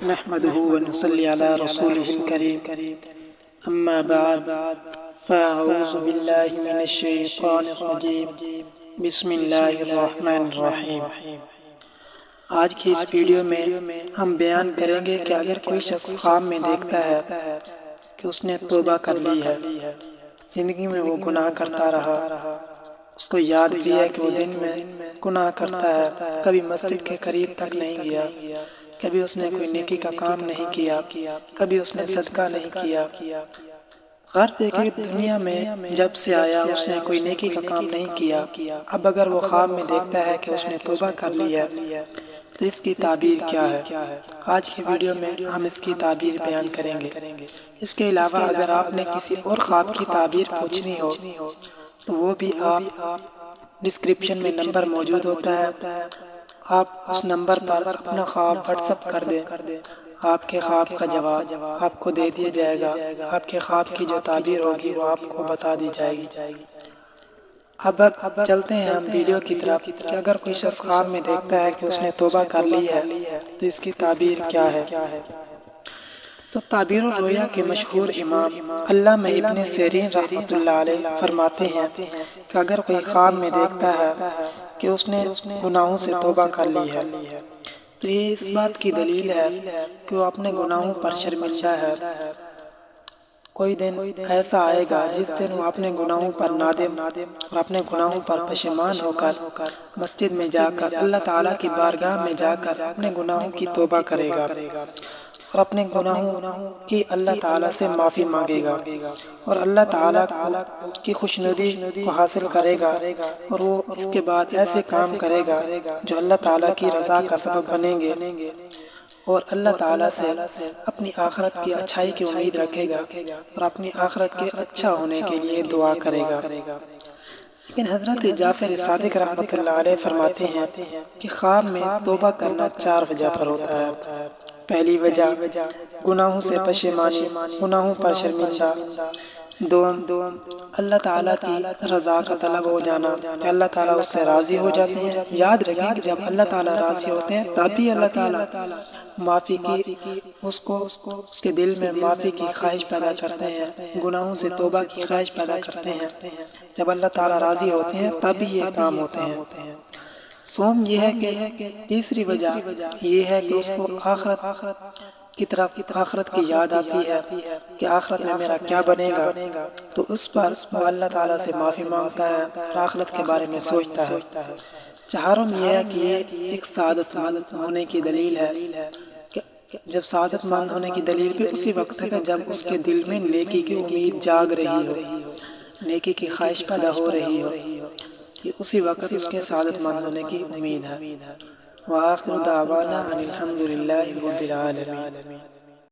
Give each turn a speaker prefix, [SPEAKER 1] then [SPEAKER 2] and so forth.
[SPEAKER 1] نحمده ونصلي على رسوله الكريم اما بعد فاعوذ باللہ من الشیطان الرجیم بسم اللہ الرحمن الرحیم۔ آج کی اس ویڈیو میں ہم بیان کریں گے کہ اگر کوئی شخص خواب میں دیکھتا ہے کہ اس نے توبہ کر لی ہے، زندگی میں وہ گناہ کرتا رہا، اس کو یاد بھی ہے کہ وہ دن میں گناہ کرتا ہے، کبھی مسجد کے قریب تک نہیں گیا، کبھی اس نے کوئی نیکی کا کام نہیں کیا، کبھی اس نے صدقہ نہیں کیا۔ غرض ہے کہ دنیا میں جب سے آیا اس نے کوئی نیکی کا کام نہیں کیا۔ اب اگر وہ خواب میں دیکھتا ہے کہ اس نے توبہ کر لی ہے تو اس کی تعبیر کیا ہے؟ آج کی ویڈیو میں ہم اس کی تعبیر بیان کریں گے۔ اس کے علاوہ اگر آپ نے کسی اور خواب کی تعبیر پوچھنی ہو تو وہ بھی آپ ڈسکرپشن میں نمبر موجود ہوتا ہے، آپ اس نمبر پر اپنا خواب واٹس ایپ کر دیں، آپ کے خواب کا جواب آپ کو دے دیا جائے گا، آپ کے خواب کی جو تعبیر ہوگی وہ آپ کو بتا دی جائے گی۔ اب چلتے ہیں ہم ویڈیو کی طرف کہ اگر کوئی شخص خواب میں دیکھتا ہے کہ اس نے توبہ کر لی ہے تو اس کی تعبیر کیا ہے؟ تو تعبیر الرؤیا کے مشہور امام علامہ ابن سیرین رحمۃ اللہ علیہ فرماتے ہیں کہ اگر کوئی خواب میں دیکھتا ہے کہ اس نے گناہوں سے توبہ کر لی ہے تو یہ اس بات کی دلیل ہے کہ وہ اپنے گناہوں پر شرمندہ ہے۔ کوئی دن ایسا آئے گا جس دن وہ اپنے گناہوں پر نادم اور اپنے گناہوں پر پشیمان ہو کر مسجد میں جا کر اللہ تعالیٰ کی بارگاہ میں جا کر اپنے گناہوں کی توبہ کرے گا اور اپنے گناہوں کی اللہ تعالیٰ سے معافی مانگے گا اور اللہ تعالیٰ کی خوشنودی کو حاصل کرے گا، اور وہ اس کے بعد ایسے کام کرے گا جو اللہ تعالیٰ کی رضا کا سبب بنیں گے اور اللہ تعالیٰ سے اپنی آخرت کی اچھائی کی امید رکھے گا اور اپنی آخرت کے اچھا ہونے کے لیے دعا کرے گا۔ لیکن حضرت جعفر صادق رحمۃ اللہ علیہ فرماتے ہیں کہ خواب میں توبہ کرنا 4 وجہ پر ہوتا ہے۔ پہلی وجہ گناہوں سے پشیمانی، گناہوں پر شرمندہ۔ دوم اللہ تعالیٰ کی رضا کا طلب ہو جانا کہ اللہ تعالیٰ اس سے راضی ہو جاتے ہیں۔ یاد رکھیں کہ جب اللہ تعالیٰ راضی ہوتے ہیں تب بھی اللہ تعالیٰ معافی کی اس کے دل میں معافی کی خواہش پیدا کرتے ہیں، گناہوں سے توبہ کی خواہش پیدا کرتے ہیں۔ جب اللہ تعالیٰ راضی ہوتے ہیں تب بھی یہ کام ہوتے ہیں۔ سوم یہ ہے کہ تیسری وجہ یہ ہے کہ اس کو آخرت کی طرف آخرت کی یاد آتی ہے کہ آخرت میں میرا کیا بنے گا، تو اس پر وہ اللہ تعالیٰ سے معافی مانگتا ہے اور آخرت کے بارے میں سوچتا ہے۔ چہارم یہ ہے کہ یہ ایک سعادت مند ہونے کی دلیل ہے، جب سعادت مند ہونے کی دلیل بھی اسی وقت ہے کہ جب اس کے دل میں نیکی کی امید جاگ رہی ہو، نیکی کی خواہش پیدا ہو رہی ہو، یہ اسی وقت اس کے سعادت مند ہونے کی امید ہے۔ وآخر دعوانا ان الحمد للہ رب العالمین۔